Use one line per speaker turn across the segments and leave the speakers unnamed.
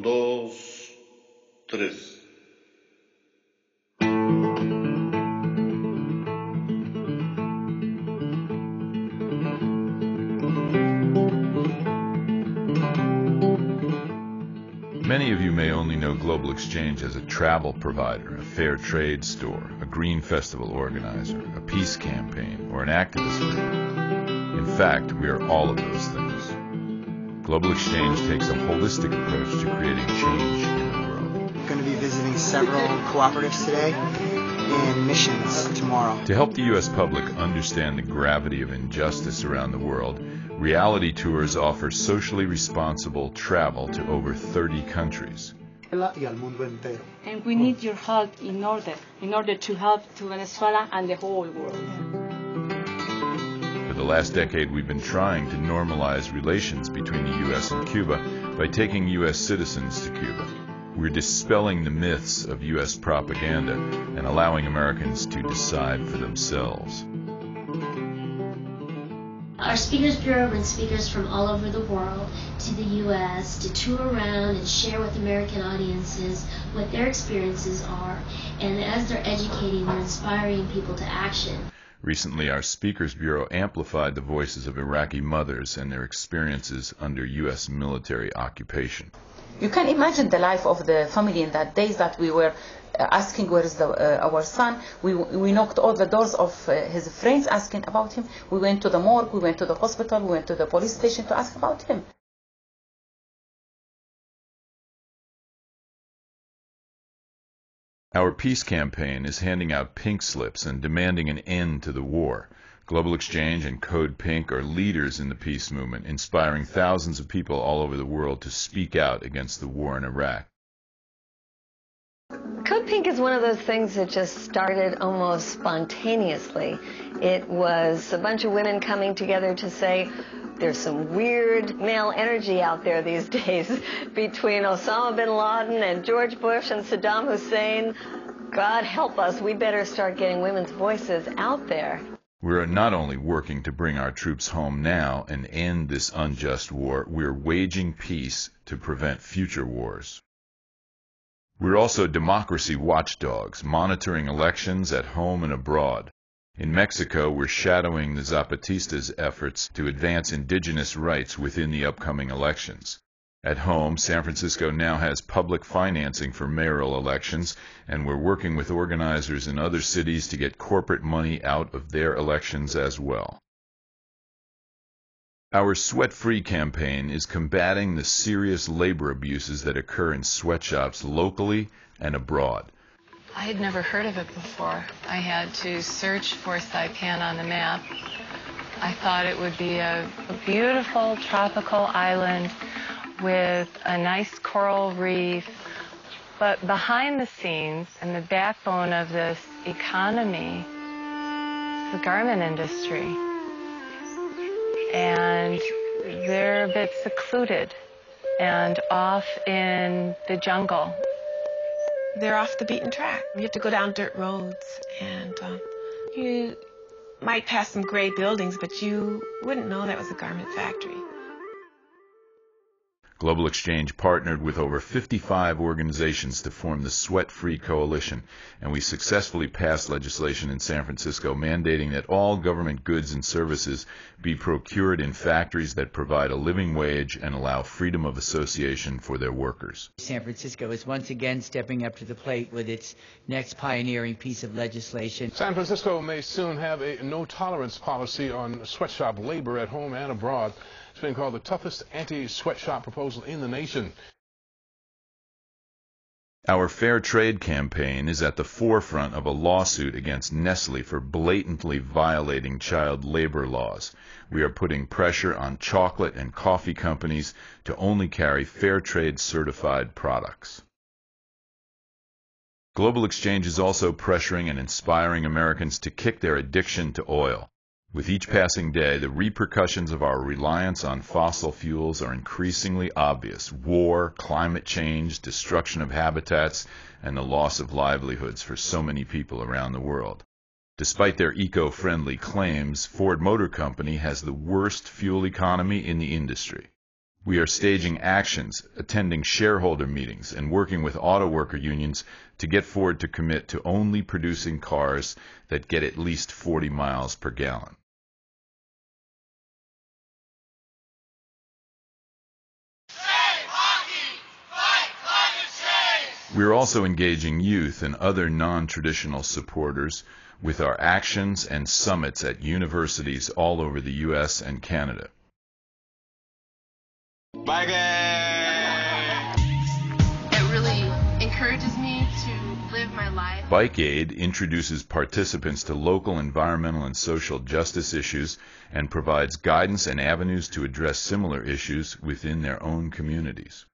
dos, tres.
Many of you may only know Global Exchange as a travel provider, a fair trade store, a green festival organizer, a peace campaign, or an activist group. In fact, we are all of those things. Global Exchange takes a holistic approach to creating change in the world.
We're going to be visiting several cooperatives today and missions tomorrow.
To help the U.S. public understand the gravity of injustice around the world, Reality Tours offers socially responsible travel to over 30 countries.
And we need your help in order to help to Venezuela and the whole world.
For the last decade, we've been trying to normalize relations between the U.S. and Cuba by taking U.S. citizens to Cuba. We're dispelling the myths of U.S. propaganda and allowing Americans to decide for themselves.
Our Speakers Bureau brings speakers from all over the world to the U.S. to tour around and share with American audiences what their experiences are. And as they're educating, they're inspiring people to action.
Recently, our Speakers Bureau amplified the voices of Iraqi mothers and their experiences under U.S. military occupation.
You can imagine the life of the family in that days that we were asking where is our son. We knocked all the doors of his friends asking about him. We went to the morgue, we went to the hospital, we went to the police station to ask about him.
Our peace campaign is handing out pink slips and demanding an end to the war. Global Exchange and Code Pink are leaders in the peace movement, inspiring thousands of people all over the world to speak out against the war in Iraq.
Code Pink is one of those things that just started almost spontaneously. It was a bunch of women coming together to say, there's some weird male energy out there these days between Osama bin Laden and George Bush and Saddam Hussein. God help us, we better start getting women's voices out there.
We're not only working to bring our troops home now and end this unjust war, we're waging peace to prevent future wars. We're also democracy watchdogs, monitoring elections at home and abroad. In Mexico, we're shadowing the Zapatistas' efforts to advance indigenous rights within the upcoming elections. At home, San Francisco now has public financing for mayoral elections, and we're working with organizers in other cities to get corporate money out of their elections as well. Our Sweat-Free campaign is combating the serious labor abuses that occur in sweatshops locally and abroad.
I had never heard of it before. I had to search for Saipan on the map. I thought it would be a beautiful tropical island with a nice coral reef, but behind the scenes and the backbone of this economy is the garment industry. And they're a bit secluded and off in the jungle.
They're off the beaten track. You have to go down dirt roads, and you might pass some gray buildings, but you wouldn't know that was a garment factory.
Global Exchange partnered with over 55 organizations to form the Sweat-Free Coalition, and we successfully passed legislation in San Francisco mandating that all government goods and services be procured in factories that provide a living wage and allow freedom of association for their workers.
San Francisco is once again stepping up to the plate with its next pioneering piece of legislation.
San Francisco may soon have a no-tolerance policy on sweatshop labor at home and abroad. It's been called the toughest anti-sweatshop proposal in the nation.
Our Fair Trade campaign is at the forefront of a lawsuit against Nestle for blatantly violating child labor laws. We are putting pressure on chocolate and coffee companies to only carry Fair Trade certified products. Global Exchange is also pressuring and inspiring Americans to kick their addiction to oil. With each passing day, the repercussions of our reliance on fossil fuels are increasingly obvious. War, climate change, destruction of habitats, and the loss of livelihoods for so many people around the world. Despite their eco-friendly claims, Ford Motor Company has the worst fuel economy in the industry. We are staging actions, attending shareholder meetings, and working with auto worker unions to get Ford to commit to only producing cars that get at least 40 miles per gallon. We are also engaging youth and other non-traditional supporters with our actions and summits at universities all over the U.S. and Canada.
Bike Aid!
It really encourages me to live my life.
Bike Aid introduces participants to local environmental and social justice issues and provides guidance and avenues to address similar issues within their own communities.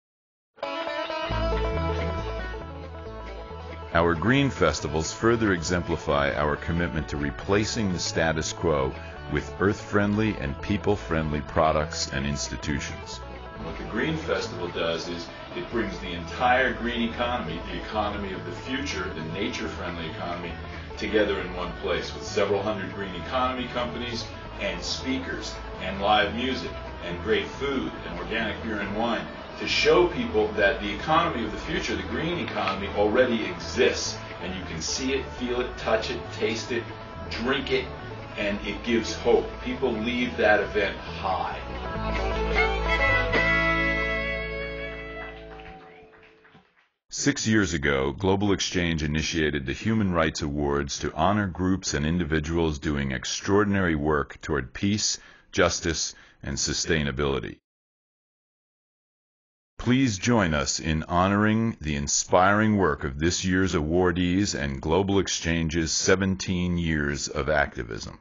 Our green festivals further exemplify our commitment to replacing the status quo with earth-friendly and people-friendly products and institutions. What the Green Festival does is it brings the entire green economy, the economy of the future, the nature-friendly economy, together in one place with several hundred green economy companies and speakers and live music and great food and organic beer and wine to show people that the economy of the future, the green economy, already exists. And you can see it, feel it, touch it, taste it, drink it, and it gives hope. People leave that event high. Six years ago, Global Exchange initiated the Human Rights Awards to honor groups and individuals doing extraordinary work toward peace, justice, and sustainability. Please join us in honoring the inspiring work of this year's awardees and Global Exchange's 17 years of activism.